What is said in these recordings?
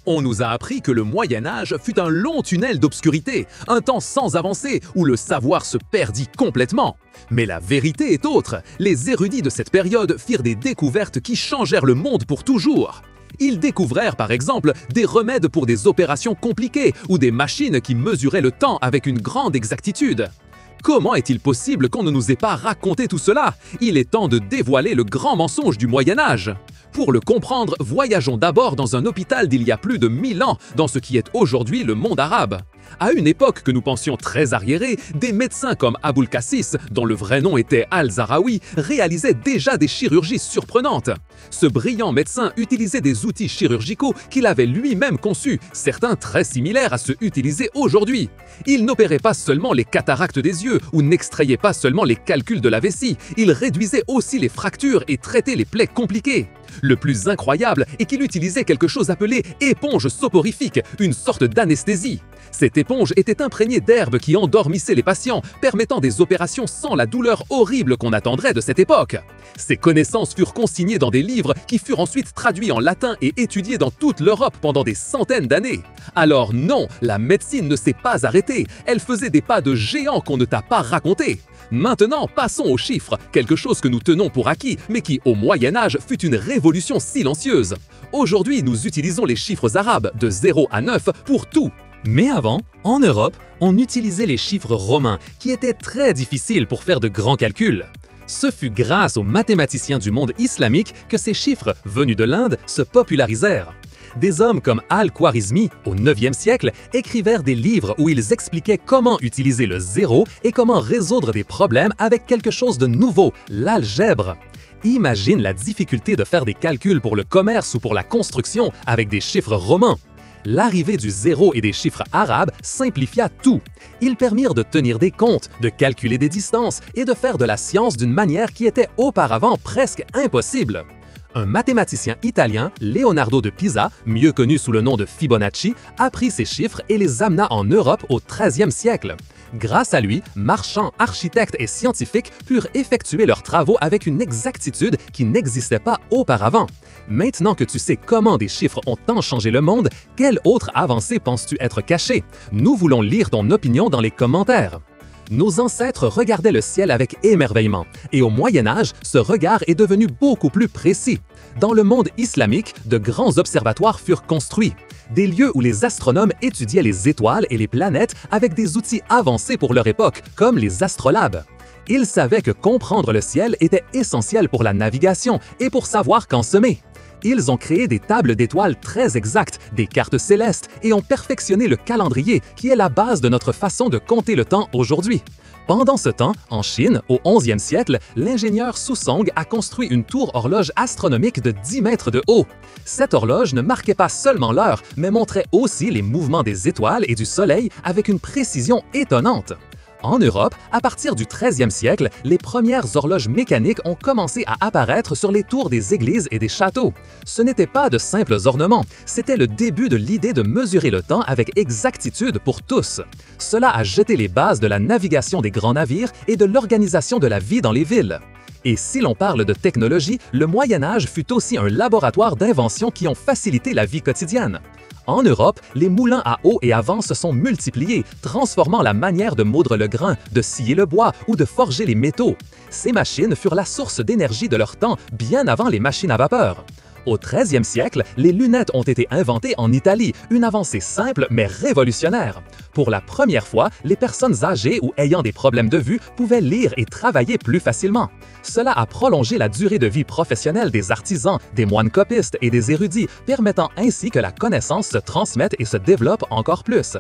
On nous a appris que le Moyen-Âge fut un long tunnel d'obscurité, un temps sans avancée où le savoir se perdit complètement. Mais la vérité est autre. Les érudits de cette période firent des découvertes qui changèrent le monde pour toujours. Ils découvrèrent par exemple des remèdes pour des opérations compliquées ou des machines qui mesuraient le temps avec une grande exactitude. Comment est-il possible qu'on ne nous ait pas raconté tout cela? Il est temps de dévoiler le grand mensonge du Moyen-Âge. Pour le comprendre, voyageons d'abord dans un hôpital d'il y a plus de 1000 ans, dans ce qui est aujourd'hui le monde arabe. À une époque que nous pensions très arriérée, des médecins comme Aboul Cassis, dont le vrai nom était Al-Zahraoui, réalisaient déjà des chirurgies surprenantes. Ce brillant médecin utilisait des outils chirurgicaux qu'il avait lui-même conçus, certains très similaires à ceux utilisés aujourd'hui. Il n'opérait pas seulement les cataractes des yeux ou n'extrayait pas seulement les calculs de la vessie, il réduisait aussi les fractures et traitait les plaies compliquées. Le plus incroyable est qu'il utilisait quelque chose appelé éponge soporifique, une sorte d'anesthésie. Cette éponge était imprégnée d'herbes qui endormissaient les patients, permettant des opérations sans la douleur horrible qu'on attendrait de cette époque. Ces connaissances furent consignées dans des livres qui furent ensuite traduits en latin et étudiés dans toute l'Europe pendant des centaines d'années. Alors non, la médecine ne s'est pas arrêtée, elle faisait des pas de géant qu'on ne t'a pas raconté. Maintenant, passons aux chiffres, quelque chose que nous tenons pour acquis, mais qui, au Moyen-Âge, fut une révolution silencieuse. Aujourd'hui, nous utilisons les chiffres arabes de 0 à 9 pour tout. Mais avant, en Europe, on utilisait les chiffres romains, qui étaient très difficiles pour faire de grands calculs. Ce fut grâce aux mathématiciens du monde islamique que ces chiffres, venus de l'Inde, se popularisèrent. Des hommes comme Al-Khwarizmi, au IXe siècle, écrivèrent des livres où ils expliquaient comment utiliser le zéro et comment résoudre des problèmes avec quelque chose de nouveau, l'algèbre. Imagine la difficulté de faire des calculs pour le commerce ou pour la construction avec des chiffres romains. L'arrivée du zéro et des chiffres arabes simplifia tout. Ils permirent de tenir des comptes, de calculer des distances et de faire de la science d'une manière qui était auparavant presque impossible. Un mathématicien italien, Leonardo de Pisa, mieux connu sous le nom de Fibonacci, apprit ces chiffres et les amena en Europe au XIIIe siècle. Grâce à lui, marchands, architectes et scientifiques purent effectuer leurs travaux avec une exactitude qui n'existait pas auparavant. Maintenant que tu sais comment des chiffres ont tant changé le monde, quelle autre avancée penses-tu être cachée? Nous voulons lire ton opinion dans les commentaires. Nos ancêtres regardaient le ciel avec émerveillement, et au Moyen-Âge, ce regard est devenu beaucoup plus précis. Dans le monde islamique, de grands observatoires furent construits, des lieux où les astronomes étudiaient les étoiles et les planètes avec des outils avancés pour leur époque, comme les astrolabes. Ils savaient que comprendre le ciel était essentiel pour la navigation et pour savoir quand semer. Ils ont créé des tables d'étoiles très exactes, des cartes célestes et ont perfectionné le calendrier qui est la base de notre façon de compter le temps aujourd'hui. Pendant ce temps, en Chine, au XIe siècle, l'ingénieur Suzong a construit une tour horloge astronomique de 10 mètres de haut. Cette horloge ne marquait pas seulement l'heure, mais montrait aussi les mouvements des étoiles et du soleil avec une précision étonnante. En Europe, à partir du XIIIe siècle, les premières horloges mécaniques ont commencé à apparaître sur les tours des églises et des châteaux. Ce n'étaient pas de simples ornements, c'était le début de l'idée de mesurer le temps avec exactitude pour tous. Cela a jeté les bases de la navigation des grands navires et de l'organisation de la vie dans les villes. Et si l'on parle de technologie, le Moyen-Âge fut aussi un laboratoire d'inventions qui ont facilité la vie quotidienne. En Europe, les moulins à eau et à vent se sont multipliés, transformant la manière de moudre le grain, de scier le bois ou de forger les métaux. Ces machines furent la source d'énergie de leur temps, bien avant les machines à vapeur. Au XIIIe siècle, les lunettes ont été inventées en Italie, une avancée simple mais révolutionnaire. Pour la première fois, les personnes âgées ou ayant des problèmes de vue pouvaient lire et travailler plus facilement. Cela a prolongé la durée de vie professionnelle des artisans, des moines copistes et des érudits, permettant ainsi que la connaissance se transmette et se développe encore plus.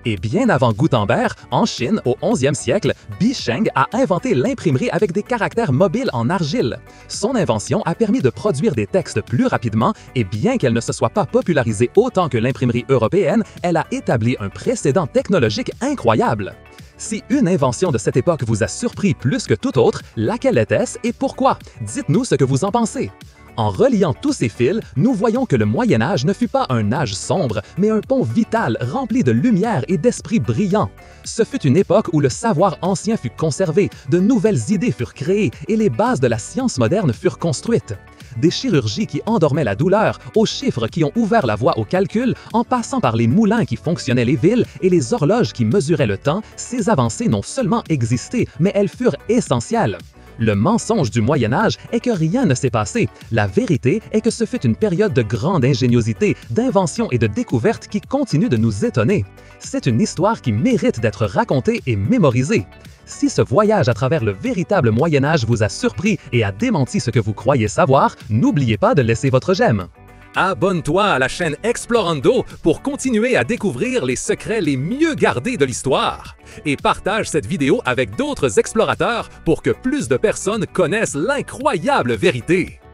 Et bien avant Gutenberg, en Chine, au XIe siècle, Bi Sheng a inventé l'imprimerie avec des caractères mobiles en argile. Son invention a permis de produire des textes plus rapidement et bien qu'elle ne se soit pas popularisée autant que l'imprimerie européenne, elle a établi un précédent technologique incroyable. Si une invention de cette époque vous a surpris plus que toute autre, laquelle était-ce et pourquoi? Dites-nous ce que vous en pensez. En reliant tous ces fils, nous voyons que le Moyen-Âge ne fut pas un âge sombre, mais un pont vital rempli de lumière et d'esprits brillants. Ce fut une époque où le savoir ancien fut conservé, de nouvelles idées furent créées et les bases de la science moderne furent construites. des chirurgies qui endormaient la douleur, aux chiffres qui ont ouvert la voie au calcul, en passant par les moulins qui fonctionnaient les villes et les horloges qui mesuraient le temps, ces avancées non seulement existé, mais elles furent essentielles. Le mensonge du Moyen Âge est que rien ne s'est passé. La vérité est que ce fut une période de grande ingéniosité, d'invention et de découverte qui continue de nous étonner. C'est une histoire qui mérite d'être racontée et mémorisée. Si ce voyage à travers le véritable Moyen Âge vous a surpris et a démenti ce que vous croyez savoir, n'oubliez pas de laisser votre j'aime. Abonne-toi à la chaîne Explorando pour continuer à découvrir les secrets les mieux gardés de l'histoire. Et partage cette vidéo avec d'autres explorateurs pour que plus de personnes connaissent l'incroyable vérité.